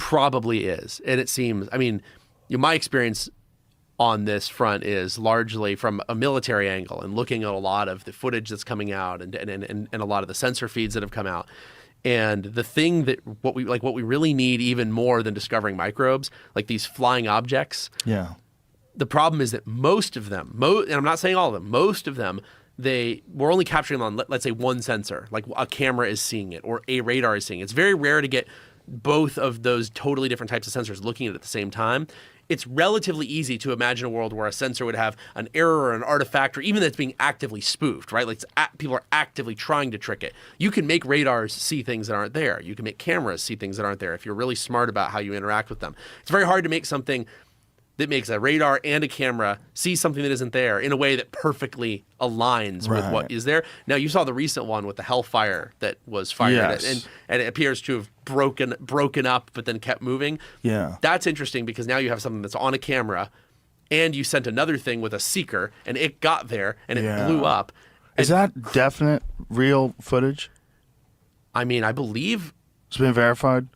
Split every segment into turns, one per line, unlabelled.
probably is. And it seems, I mean, my experience on this front is largely from a military angle and looking at a lot of the footage that's coming out and a lot of the sensor feeds that have come out. And the thing that what we really need even more than discovering microbes, like these flying objects.
Yeah.
The problem is that most of them, and I'm not saying all of them, most of them, we're only capturing them on, let's say, one sensor, like a camera is seeing it or a radar is seeing it. It's very rare to get both of those totally different types of sensors looking at it at the same time. It's relatively easy to imagine a world where a sensor would have an error or an artifact, or even that's being actively spoofed, right? Like people are actively trying to trick it. You can make radars see things that aren't there. You can make cameras see things that aren't there if you're really smart about how you interact with them. It's very hard to make something that makes a radar and a camera see something that isn't there in a way that perfectly aligns with what is there. Now, you saw the recent one with the Hellfire that was fired, and it appears to have broken up but then kept moving.
Yeah.
That's interesting because now you have something that's on a camera, and you sent another thing with a seeker, and it got there, and it blew up.
Is that definite, real footage?
I mean, I believe...
It's been verified?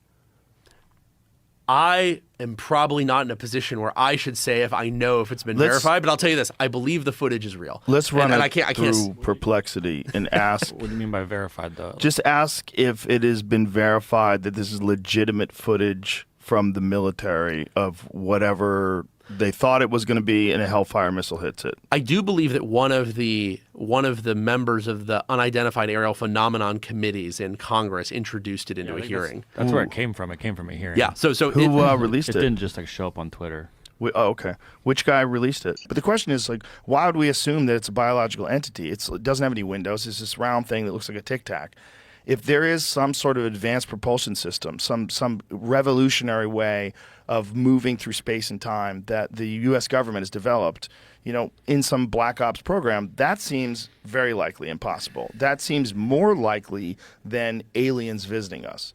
I am probably not in a position where I should say if I know if it's been verified, but I'll tell you this: I believe the footage is real.
Let's run it through Perplexity and ask.
What do you mean by verified, though?
Just ask if it has been verified that this is legitimate footage from the military of whatever they thought it was going to be, and a Hellfire missile hits it.
I do believe that one of the members of the Unidentified Aerial Phenomenon Committees in Congress introduced it into a hearing.
That's where it came from. It came from a hearing.
Yeah. So
who released it?
It didn't just show up on Twitter.
Oh, okay. Which guy released it? But the question is, like, why would we assume that it's a biological entity? It doesn't have any windows. It's this round thing that looks like a Tic Tac. If there is some sort of advanced propulsion system, some revolutionary way of moving through space and time that the U.S. government has developed, in some Black Ops program, that seems very likely impossible. That seems more likely than aliens visiting us.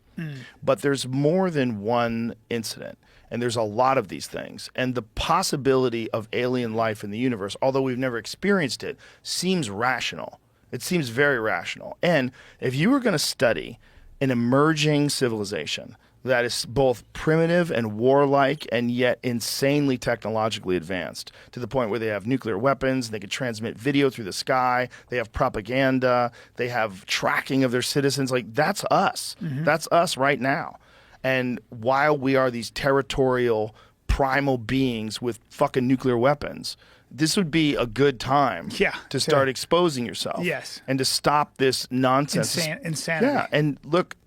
But there's more than one incident, and there's a lot of these things. And the possibility of alien life in the universe, although we've never experienced it, seems rational. It seems very rational. And if you were going to study an emerging civilization that is both primitive and warlike and yet insanely technologically advanced to the point where they have nuclear weapons, they can transmit video through the sky, they have propaganda, they have tracking of their citizens, like that's us. That's us right now. And while we are these territorial primal beings with fucking nuclear weapons, this would be a good time to start exposing yourself.
Yes.
And to stop this nonsense.
Insanity.
Yeah. And look,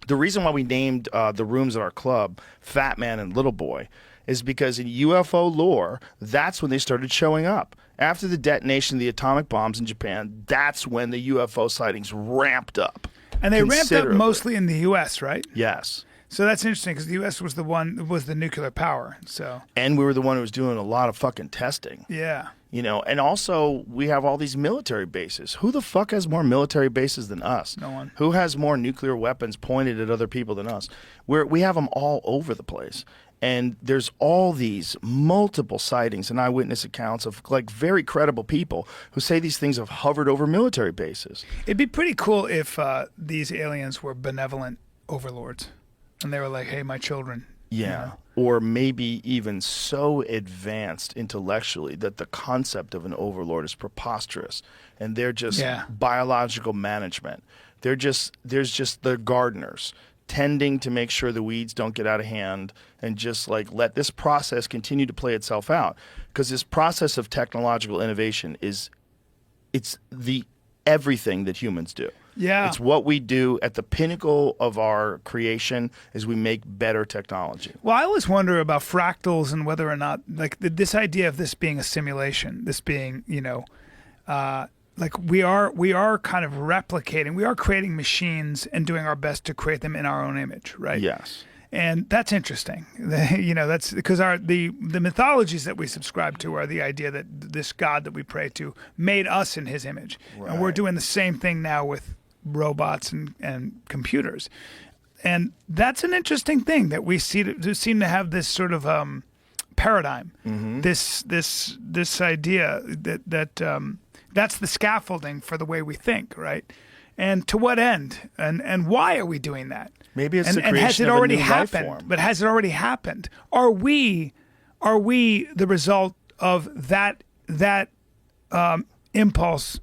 the reason why we named the rooms at our club Fat Man and Little Boy is because in UFO lore, that's when they started showing up. After the detonation of the atomic bombs in Japan, that's when the UFO sightings ramped up.
And they ramped up mostly in the U.S., right?
Yes.
So that's interesting because the U.S. was the nuclear power.
And we were the one who was doing a lot of fucking testing.
Yeah.
And also we have all these military bases. Who the fuck has more military bases than us?
No one.
Who has more nuclear weapons pointed at other people than us? We have them all over the place. And there's all these multiple sightings and eyewitness accounts of like very credible people who say these things have hovered over military bases.
It'd be pretty cool if these aliens were benevolent overlords. And they were like, hey, my children.
Yeah. Or maybe even so advanced intellectually that the concept of an overlord is preposterous. And they're just biological management. There's just the gardeners tending to make sure the weeds don't get out of hand and just like let this process continue to play itself out. Because this process of technological innovation it's the everything that humans do.
Yeah.
It's what we do at the pinnacle of our creation is we make better technology.
Well, I always wonder about fractals and whether or not, like, this idea of this being a simulation, this being, like we are kind of replicating, we are creating machines and doing our best to create them in our own image, right?
Yes.
And that's interesting. That's because the mythologies that we subscribe to are the idea that this God that we pray to made us in his image. Right. And we're doing the same thing now with robots and computers. And that's an interesting thing that we seem to have this sort of paradigm, this idea that that's the scaffolding for the way we think, right? And to what end? And why are we doing that?
Maybe it's the
and has
creation
it
of a
already
new life
happened?
form.
But has it already happened? Are we the result of that impulse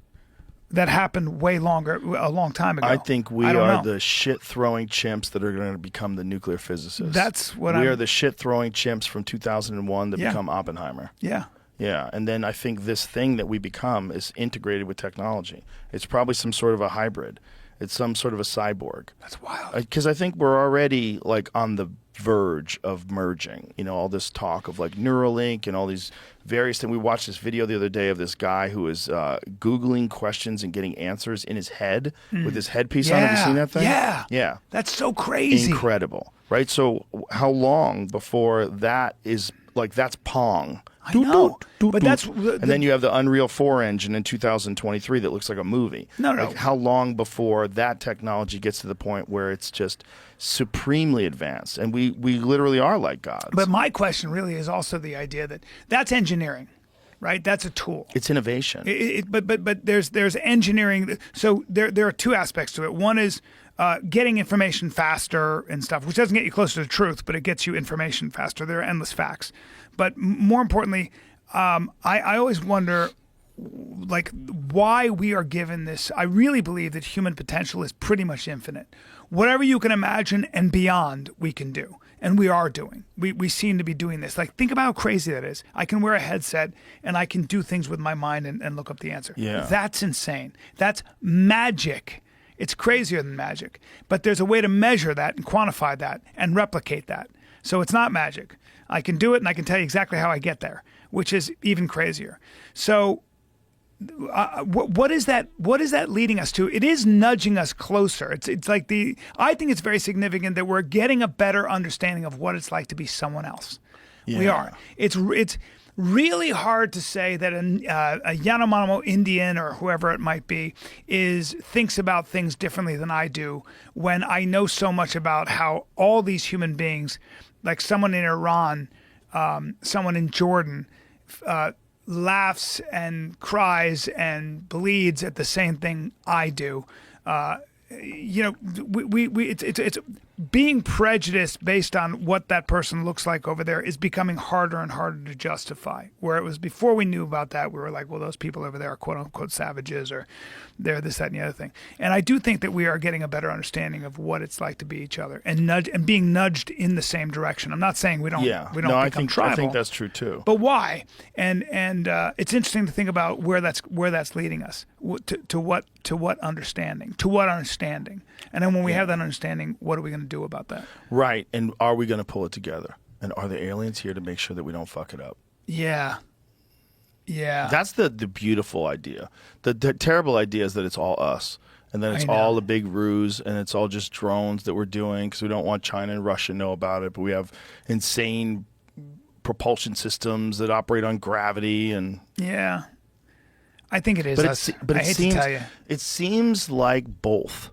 that happened a long time ago?
I think we
don't
are
know.
the shit-throwing chimps that are going to become the nuclear physicists.
That's what
we are the shit-throwing chimps from 2001 that
Yeah.
become Oppenheimer.
Yeah.
Yeah, and then I think this thing that we become is integrated with technology. It's probably some sort of a hybrid. It's some sort of a cyborg.
That's wild.
Because I think we're already like on the verge of merging. You know, all this talk of like Neuralink and all these various things. We watched this video the other day of this guy who was Googling questions and getting answers in his head with his headpiece on. Have you seen that thing?
Yeah.
Yeah.
That's so crazy.
Incredible. Right? So how long before that is like that's Pong?
I know. But that's
And then you have the Unreal 4 engine in 2023 that looks like a movie.
No.
Like how long before that technology gets to the point where it's just supremely advanced and we literally are like gods.
But my question really is also the idea that that's engineering, right? That's a tool.
It's innovation.
But there's engineering. So there are two aspects to it. One is getting information faster and stuff, which doesn't get you closer to truth, but it gets you information faster. There are endless facts. But more importantly, I always wonder, like, why we are given this. I really believe that human potential is pretty much infinite. Whatever you can imagine and beyond, we can do. And we are doing. We seem to be doing this. Like, think about how crazy that is. I can wear a headset and I can do things with my mind and look up the answer.
Yeah.
That's insane. That's magic. It's crazier than magic. But there's a way to measure that and quantify that and replicate that. So it's not magic. I can do it and I can tell you exactly how I get there, which is even crazier. So what is that leading us to? It is nudging us closer. It's like I think it's very significant that we're getting a better understanding of what it's like to be someone else.
Yeah.
We are. It's really hard to say that a Yanomamo Indian or whoever it might be thinks about things differently than I do when I know so much about how all these human beings, like someone in Iran, someone in Jordan, laughs and cries and bleeds at the same thing I do. It's being prejudiced based on what that person looks like over there is becoming harder and harder to justify. Where it was before we knew about that, we were like, well, those people over there are quote unquote savages, or they're this, that, and the other thing. And I do think that we are getting a better understanding of what it's like to be each other and being nudged in the same direction. I'm not saying we don't become tribal.
I think that's true too.
But why? And it's interesting to think about where that's leading us to what understanding. And then when we have that understanding, what are we going to do about that?
Right. And are we going to pull it together? And are the aliens here to make sure that we don't fuck it up?
Yeah. Yeah.
That's the beautiful idea. The terrible idea is that it's all us. And then it's all a big ruse, and it's all just drones that we're doing because we don't want China and Russia to know about it. But we have insane propulsion systems that operate on gravity. And
yeah. I think it is
but
us.
But
I
it
hate
seems,
to tell you.
It seems like both.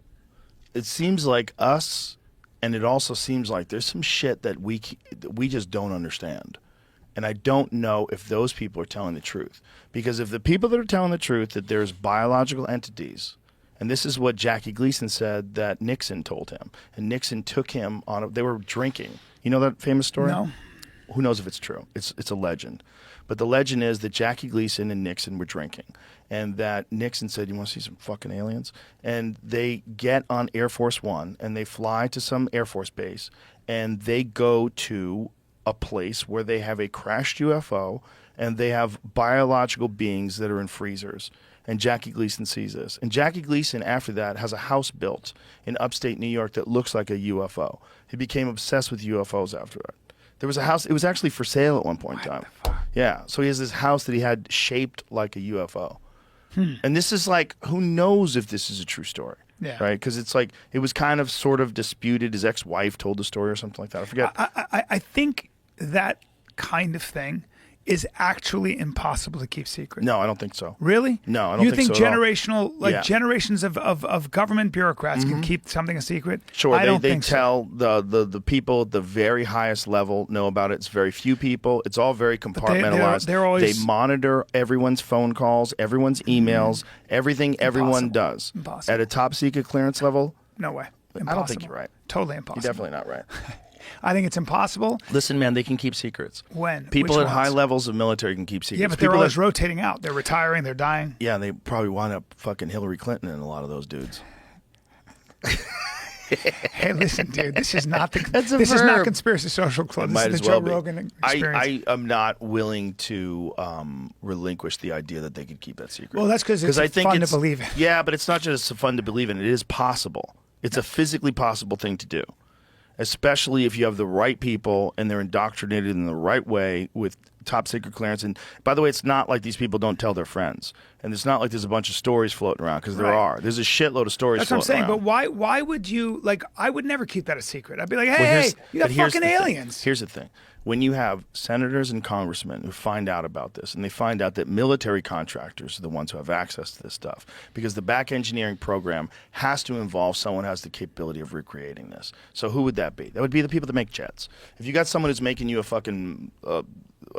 It seems like us, and it also seems like there's some shit that we just don't understand. And I don't know if those people are telling the truth. Because if the people that are telling the truth that there's biological entities, and this is what Jackie Gleason said that Nixon told him, and Nixon took him on they were drinking. You know that famous story?
No.
Who knows if it's true? It's a legend. But the legend is that Jackie Gleason and Nixon were drinking, and that Nixon said, "You want to see some fucking aliens?" And they get on Air Force One, and they fly to some Air Force base, and they go to a place where they have a crashed UFO, and they have biological beings that are in freezers. And Jackie Gleason sees this. And Jackie Gleason, after that, has a house built in upstate New York that looks like a UFO. He became obsessed with UFOs after it. There was a house, it was actually for sale at one point in time. Yeah, so he has this house that he had shaped like a UFO. And this is like, who knows if this is a true story?
Yeah.
Right? Because it's like, it was kind of sort of disputed. His ex-wife told the story or something like that. I forget.
I think that kind of thing is actually impossible to keep secret.
No, I don't think so.
Really?
No, I don't
you
think
think
so at all.
generational, like
Yeah.
generations of government bureaucrats can keep something a secret?
Sure,
I don't
they
think
tell the people at the very highest level know about it. It's very few people. It's all very compartmentalized.
they're always-
they monitor everyone's phone calls, everyone's emails, everything everyone
Impossible.
does.
Impossible.
At a top secret clearance level,
No way. Impossible.
I don't think you're right.
Totally
You're
impossible.
definitely not right.
I think it's impossible.
Listen, man, they can keep secrets.
When?
People
Which
at high
ones?
levels of military can keep secrets.
Yeah, but they're
People
always
that-
rotating out. They're retiring. They're dying.
Yeah, they probably wind up fucking Hillary Clinton and a lot of those dudes.
Hey, listen, dude. This is not the.
That's a
this is not
verb.
Conspiracy Social Club. This
Might
is
as
the
well
Joe
be.
Rogan Experience.
I am not willing to relinquish the idea that they could keep that secret.
Well, that's 'cause it's
I think
fun to
it's-
believe in.
Yeah, but it's not just fun to believe in. It is possible. It's a physically possible thing to do, especially if you have the right people and they're indoctrinated in the right way with top secret clearance. And by the way, it's not like these people don't tell their friends. And it's not like there's a bunch of stories floating around, because there
Right.
are. There's a shitload of stories
That's what I'm
floating
saying.
around.
But why would you, like, I would never keep that a secret. I'd be like, hey,
Well,
hey, you got
but here's
fucking
the thing.
aliens.
Here's the thing. When you have senators and congressmen who find out about this, and they find out that military contractors are the ones who have access to this stuff, because the back engineering program has to involve someone who has the capability of recreating this. So who would that be? That would be the people that make jets. If you got someone who's making you a fucking a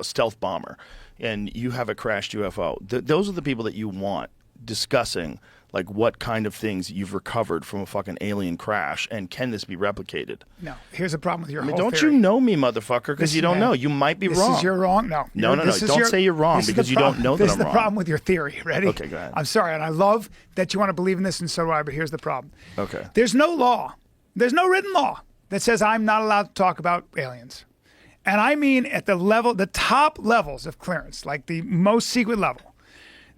stealth bomber, and you have a crashed UFO, those are the people that you want discussing like what kind of things you've recovered from a fucking alien crash, and can this be replicated?
No, here's the problem with your
I mean,
whole
don't
theory.
you know me, motherfucker? Because
Listen,
you don't
man,
know. You might be
this
wrong.
is you're wrong. No,
No, no, no.
this is
Don't say you're wrong
this is
because
the
you don't
problem.
know that
This
I'm
is the
wrong.
problem with your theory. Ready?
Okay, go ahead.
I'm sorry, and I love that you want to believe in this, and so do I. But here's the problem.
Okay.
There's no law. There's no written law that says I'm not allowed to talk about aliens. And I mean at the level, the top levels of clearance, like the most secret level.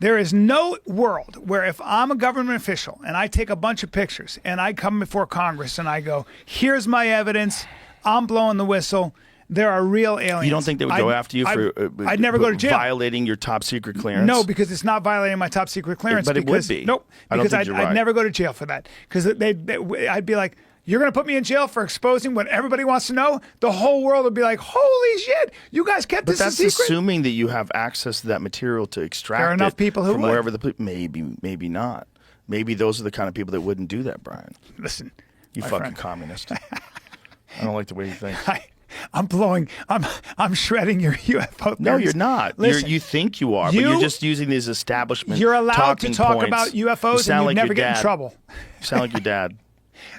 There is no world where if I'm a government official and I take a bunch of pictures and I come before Congress and I go, here's my evidence, I'm blowing the whistle, there are real aliens.
You don't think they would go after you for
I'd never go to jail.
violating your top secret clearance?
No, because it's not violating my top secret clearance.
But it would
because,
be.
Nope.
I don't
Because
think you're right.
I'd never go to jail for that. Because I'd be like, you're going to put me in jail for exposing what everybody wants to know? The whole world would be like, holy shit, you guys kept
But
this a
that's
secret?
assuming that you have access to that material to extract
There are enough
it
people who
from
would.
wherever the maybe not. Maybe those are the kind of people that wouldn't do that, Brian.
Listen,
You
my
fucking
friend.
communist. I don't like the way you think.
I'm shredding your UFO theories.
No, you're not.
Listen,
You think you are, but you're just using these establishment.
You're allowed to
talking
talk
points.
about
You
UFOs and
sound
you
like
never
your
get in
dad.
trouble.
You sound like your dad.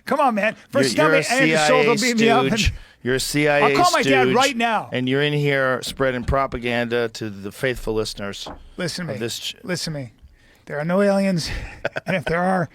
Come on, man. First tell
You're
me
a
Andy Schultz
CIA
will beat me up.
stooge. You're a CIA
I'll call my dad
stooge,
right now.
And you're in here spreading propaganda to the faithful listeners.
Listen to
of
me.
this
Listen to me. There are no aliens, and if there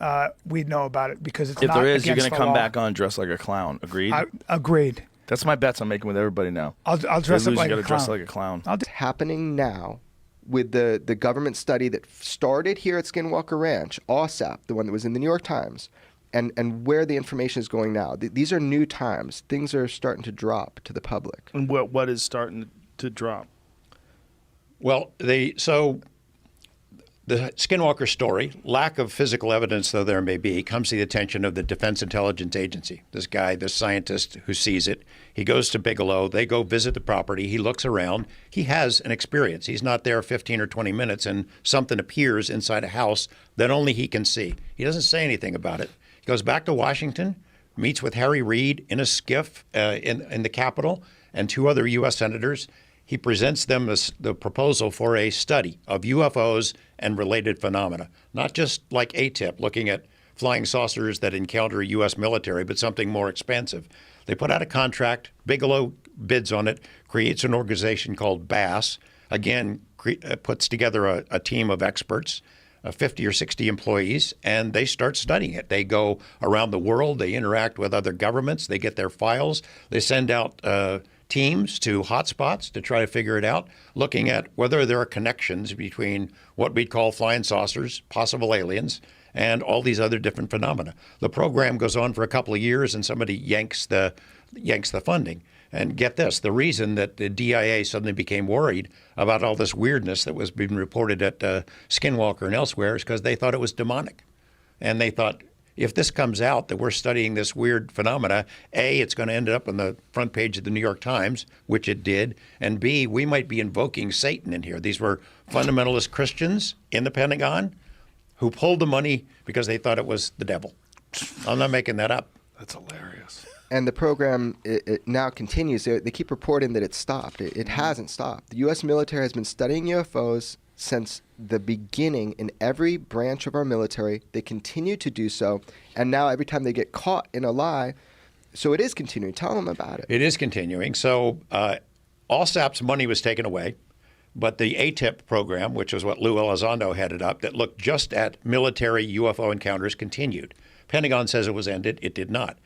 are, we'd know about it because it's
If
not
there is, you're
against
going to
the
come
law.
back on dressed like a clown. Agreed?
Agreed.
That's my bets I'm making with everybody now.
I'll dress
They
up
lose,
like
you
a
gotta dress
clown.
like a clown.
I'll do-
It's happening now with the government study that started here at Skinwalker Ranch, OSAP, the one that was in the New York Times, and where the information is going now. These are new times. Things are starting to drop to the public.
And what is starting to drop?
Well, the Skinwalker story, lack of physical evidence though there may be, comes to the attention of the Defense Intelligence Agency. This guy, this scientist who sees it, he goes to Bigelow. They go visit the property. He looks around. He has an experience. He's not there 15 or 20 minutes and something appears inside a house that only he can see. He doesn't say anything about it. He goes back to Washington, meets with Harry Reid in a skiff in the Capitol and two other U.S. senators. He presents them the proposal for a study of UFOs and related phenomena, not just like ATIP, looking at flying saucers that encounter U.S. military, but something more expansive. They put out a contract. Bigelow bids on it, creates an organization called BASS, again, puts together a team of experts, 50 or 60 employees, and they start studying it. They go around the world. They interact with other governments. They get their files. They send out teams to hotspots to try to figure it out, looking at whether there are connections between what we'd call flying saucers, possible aliens, and all these other different phenomena. The program goes on for a couple of years, and somebody yanks the funding. And get this, the reason that the DIA suddenly became worried about all this weirdness that was being reported at Skinwalker and elsewhere is because they thought it was demonic. And they thought, if this comes out that we're studying this weird phenomena, A, it's going to end up on the front page of the New York Times, which it did, and B, we might be invoking Satan in here. These were fundamentalist Christians in the Pentagon who pulled the money because they thought it was the devil. I'm not making that up.
That's hilarious.
And the program it now continues. They keep reporting that it stopped. It hasn't stopped. The U.S. military has been studying UFOs since the beginning in every branch of our military. They continue to do so. And now every time they get caught in a lie, so it is continuing. Tell them about it.
It is continuing. So OSAP's money was taken away, but the ATIP program, which is what Lou Elizondo headed up, that looked just at military UFO encounters, continued. Pentagon says it was ended. It did not.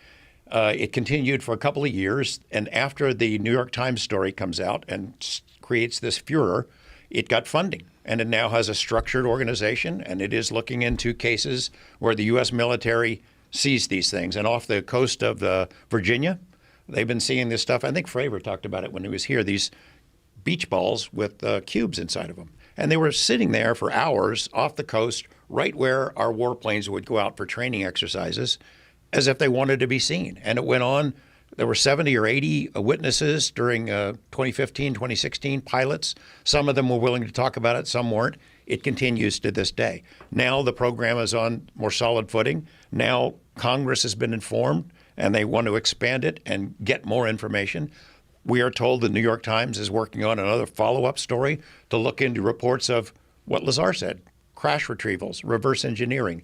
It continued for a couple of years, and after the New York Times story comes out and creates this furor, it got funding. And it now has a structured organization, and it is looking into cases where the U.S. military sees these things. And off the coast of Virginia, they've been seeing this stuff. I think Fravor talked about it when he was here, these beach balls with cubes inside of them. And they were sitting there for hours off the coast, right where our warplanes would go out for training exercises, as if they wanted to be seen. And it went on. There were 70 or 80 witnesses during 2015, 2016, pilots. Some of them were willing to talk about it, some weren't. It continues to this day. Now the program is on more solid footing. Now Congress has been informed, and they want to expand it and get more information. We are told the New York Times is working on another follow-up story to look into reports of what Lazar said, crash retrievals, reverse engineering,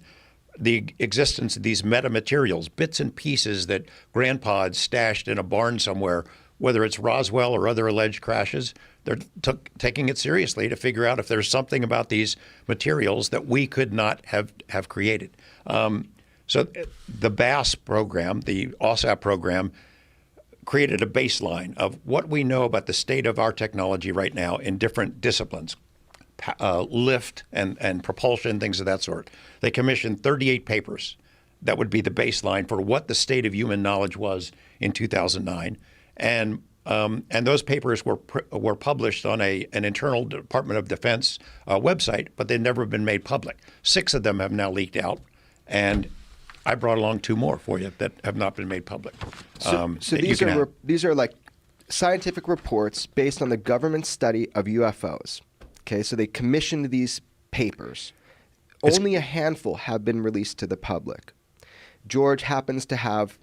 the existence of these metamaterials, bits and pieces that Grandpa had stashed in a barn somewhere, whether it's Roswell or other alleged crashes. They're taking it seriously to figure out if there's something about these materials that we could not have created. So the BASS program, the OSAP program, created a baseline of what we know about the state of our technology right now in different disciplines, lift and propulsion, things of that sort. They commissioned 38 papers that would be the baseline for what the state of human knowledge was in 2009. And those papers were published on an internal Department of Defense website, but they've never been made public. 6 of them have now leaked out, and I brought along 2 more for you that have not been made public.
So these are like scientific reports based on the government study of UFOs. Okay, so they commissioned these papers. Only a handful have been released to the public. George happens to have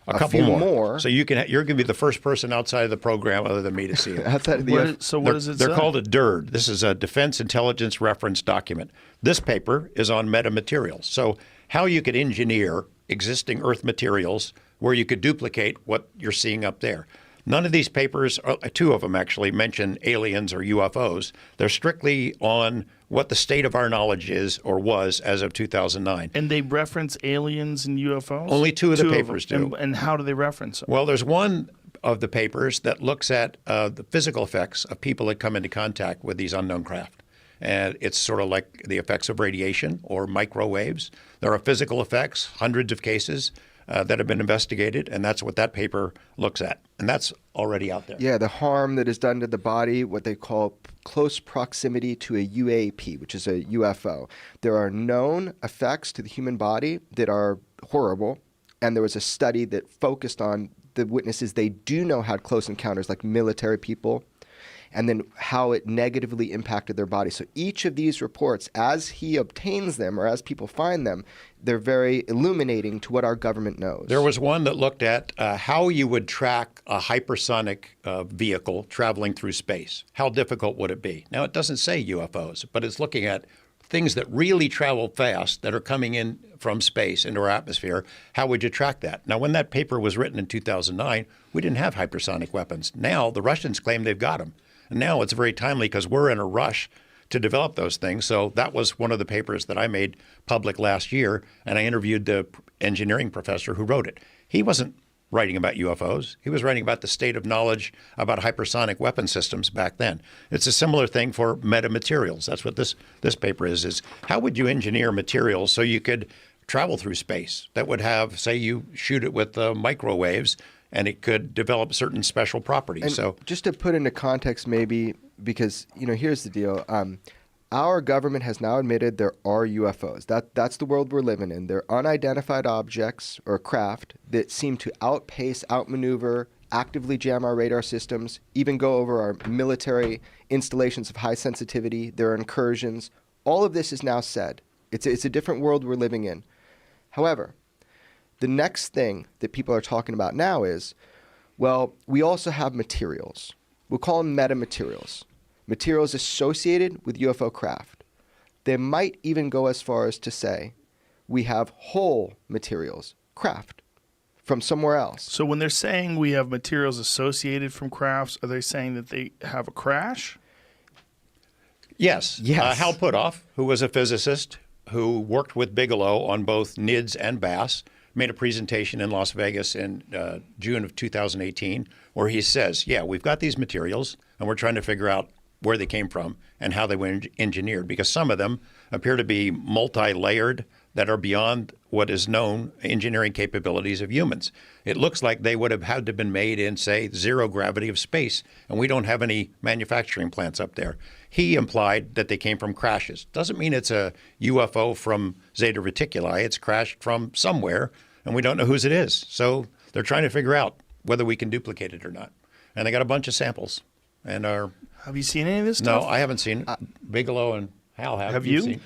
a
couple
few
more. So you're going to be the first person outside of the program other than me to see it.
Outside of the
what does it say?
They're called a DIRD. This is a Defense Intelligence Reference Document. This paper is on metamaterials. So how you could engineer existing Earth materials where you could duplicate what you're seeing up there. None of these papers, 2 of them actually, mention aliens or UFOs. They're strictly on what the state of our knowledge is or was as of 2009.
And they reference aliens and UFOs?
Only 2 of the papers do.
And how do they reference them?
Well, there's one of the papers that looks at the physical effects of people that come into contact with these unknown craft. And it's sort of like the effects of radiation or microwaves. There are physical effects, hundreds of cases that have been investigated, and that's what that paper looks at. And that's already out there.
Yeah, the harm that is done to the body, what they call close proximity to a UAP, which is a UFO. There are known effects to the human body that are horrible, and there was a study that focused on the witnesses they do know had close encounters, like military people, and then how it negatively impacted their body. So each of these reports, as he obtains them or as people find them, they're very illuminating to what our government knows.
There was one that looked at how you would track a hypersonic vehicle traveling through space. How difficult would it be? Now, it doesn't say UFOs, but it's looking at things that really travel fast that are coming in from space into our atmosphere. How would you track that? Now, when that paper was written in 2009, we didn't have hypersonic weapons. Now, the Russians claim they've got them. And now it's very timely because we're in a rush to develop those things. So that was one of the papers that I made public last year, and I interviewed the engineering professor who wrote it. He wasn't writing about UFOs. He was writing about the state of knowledge about hypersonic weapon systems back then. It's a similar thing for metamaterials. That's what this paper is how would you engineer materials so you could travel through space that would have, say you shoot it with microwaves, and it could develop certain special properties.
And
so
just to put into context maybe, because, here's the deal. Our government has now admitted there are UFOs. That's the world we're living in. They're unidentified objects or craft that seem to outmaneuver, actively jam our radar systems, even go over our military installations of high sensitivity. There are incursions. All of this is now said. It's a different world we're living in. However, the next thing that people are talking about now is, well, we also have materials. We'll call them metamaterials. materials associated with UFO craft. They might even go as far as to say we have whole materials, craft, from somewhere else.
So when they're saying we have materials associated from crafts, are they saying that they have a crash?
Yes.
Yes.
Hal Puthoff, who was a physicist who worked with Bigelow on both NIDS and BAS, made a presentation in Las Vegas in June of 2018 where he says, yeah, we've got these materials and we're trying to figure out where they came from and how they were engineered, because some of them appear to be multi-layered that are beyond what is known engineering capabilities of humans. It looks like they would have had to have been made in, say, zero gravity of space, and we don't have any manufacturing plants up there. He implied that they came from crashes. Doesn't mean it's a UFO from Zeta Reticuli. It's crashed from somewhere, and we don't know whose it is. So they're trying to figure out whether we can duplicate it or not. And they got a bunch of samples. And
Have you seen any of this
no,
stuff?
I haven't seen it. Bigelow and Hal have.
Have
You've
you?
seen?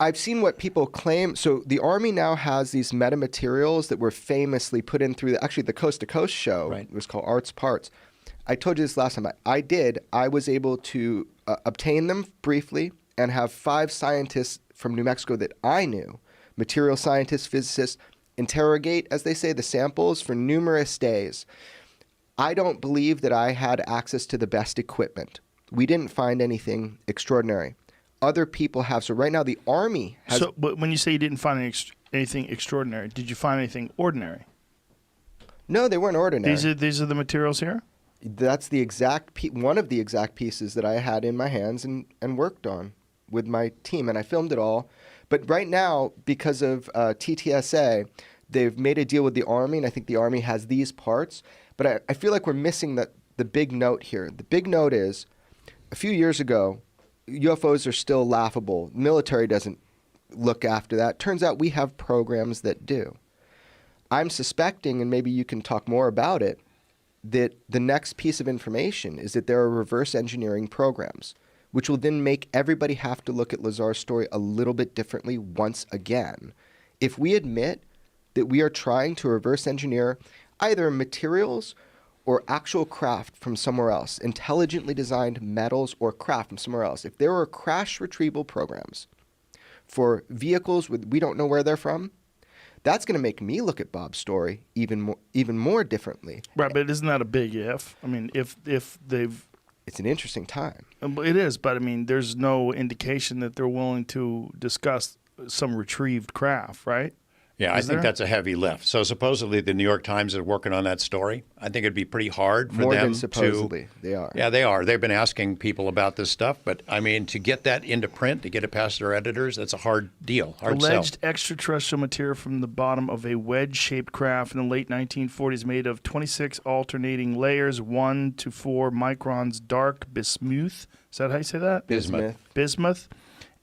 I've seen what people claim. So the Army now has these metamaterials that were famously put in through actually the Coast to Coast show.
Right.
It was called Arts Parts. I told you this last time. I was able to obtain them briefly and have 5 scientists from New Mexico that I knew, material scientists, physicists, interrogate, as they say, the samples for numerous days. I don't believe that I had access to the best equipment. We didn't find anything extraordinary. Other people have. So right now the Army has...
So, but when you say you didn't find anything extraordinary, did you find anything ordinary?
No, they weren't ordinary.
These are the materials here?
That's the exact one of the exact pieces that I had in my hands and worked on with my team, and I filmed it all. But right now, because of TTSA, they've made a deal with the Army, and I think the Army has these parts. But I feel like we're missing the big note here. The big note is, a few years ago, UFOs are still laughable. Military doesn't look after that. Turns out we have programs that do. I'm suspecting, and maybe you can talk more about it, that the next piece of information is that there are reverse engineering programs, which will then make everybody have to look at Lazar's story a little bit differently once again. If we admit that we are trying to reverse engineer either materials or actual craft from somewhere else, intelligently designed metals or craft from somewhere else, if there are crash retrieval programs for vehicles we don't know where they're from, that's going to make me look at Bob's story even more differently.
Right, but isn't that a big if? I mean, if they've...
It's an interesting time.
It is, but I mean, there's no indication that they're willing to discuss some retrieved craft, right?
Yeah, I
Is
think
there?
that's a heavy lift. So supposedly the New York Times is working on that story. I think it'd be pretty hard for
More
them
than supposedly. They are.
Yeah, they are. They've been asking people about this stuff, but I mean, to get that into print, to get it past their editors, that's a hard deal, hard sell.
Alleged extraterrestrial material from the bottom of a wedge-shaped craft in the late 1940s made of 26 alternating layers, 1 to 4 microns dark bismuth. Is that how you say that? Bismuth.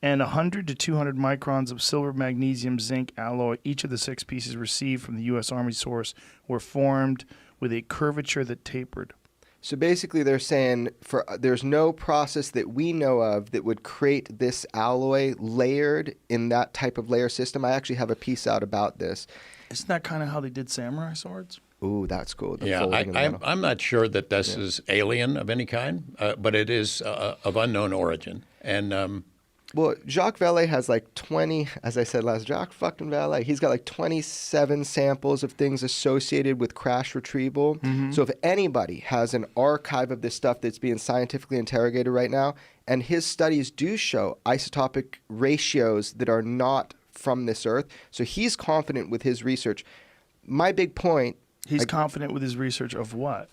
And 100 to 200 microns of silver, magnesium, zinc alloy. Each of the 6 pieces received from the U.S. Army source were formed with a curvature that tapered.
So basically they're saying there's no process that we know of that would create this alloy layered in that type of layer system. I actually have a piece out about this.
Isn't that kind of how they did samurai swords?
Ooh, that's cool. The
Yeah,
folding in the middle.
I'm not sure that this is alien of any kind, but it is of unknown origin. And
Well, Jacques Vallée has like 20, as I said last, Jacques fucking Vallée, he's got like 27 samples of things associated with crash retrieval. So if anybody has an archive of this stuff that's being scientifically interrogated right now, and his studies do show isotopic ratios that are not from this earth, so he's confident with his research. My big point...
He's confident with his research of what?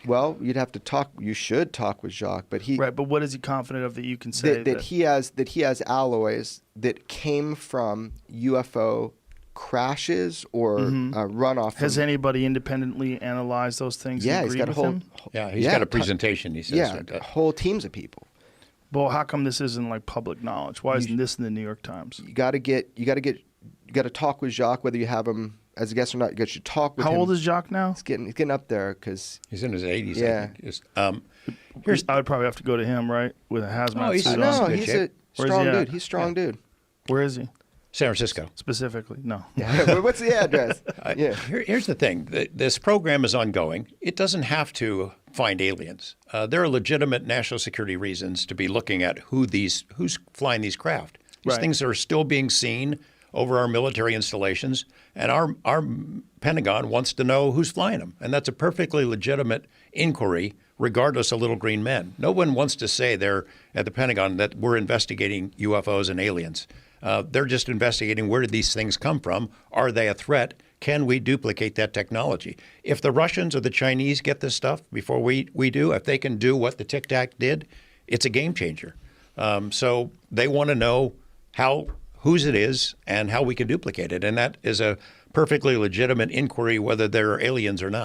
Well, you should talk with Jacques, but he...
Right, but what is he confident of that you can say
that he has alloys that came from UFO crashes or runoff.
Has anybody independently analyzed those things?
Yeah,
and
he's
agreed
got a
with
whole...
yeah, he's got a presentation, he says.
Yeah, whole teams of people.
Well, how come this isn't like public knowledge? Why isn't this in the New York Times?
You got to talk with Jacques, whether you have him as a guest or not. You should talk with him.
How old is Jacques now?
He's getting up there because
He's in his 80s,
Yeah.
I think.
I would probably have to go to him, right, with a hazmat
he's-
suit
no,
on.
good
he's
shape.
a
Where's
strong
he at?
dude. He's a strong dude.
Where is he
San Francisco.
specifically? No.
Yeah. What's the address? Yeah.
Here's the thing. This program is ongoing. It doesn't have to find aliens. There are legitimate national security reasons to be looking at who's flying these craft. These
Right.
things are still being seen over our military installations, and our Pentagon wants to know who's flying them, and that's a perfectly legitimate inquiry, regardless of little green men. No one wants to say there at the Pentagon that we're investigating UFOs and aliens. They're just investigating where did these things come from? Are they a threat? Can we duplicate that technology? If the Russians or the Chinese get this stuff before we do, if they can do what the Tic Tac did, it's a game changer. So they want to know whose it is and how we can duplicate it. And that is a perfectly legitimate inquiry whether there are aliens or not.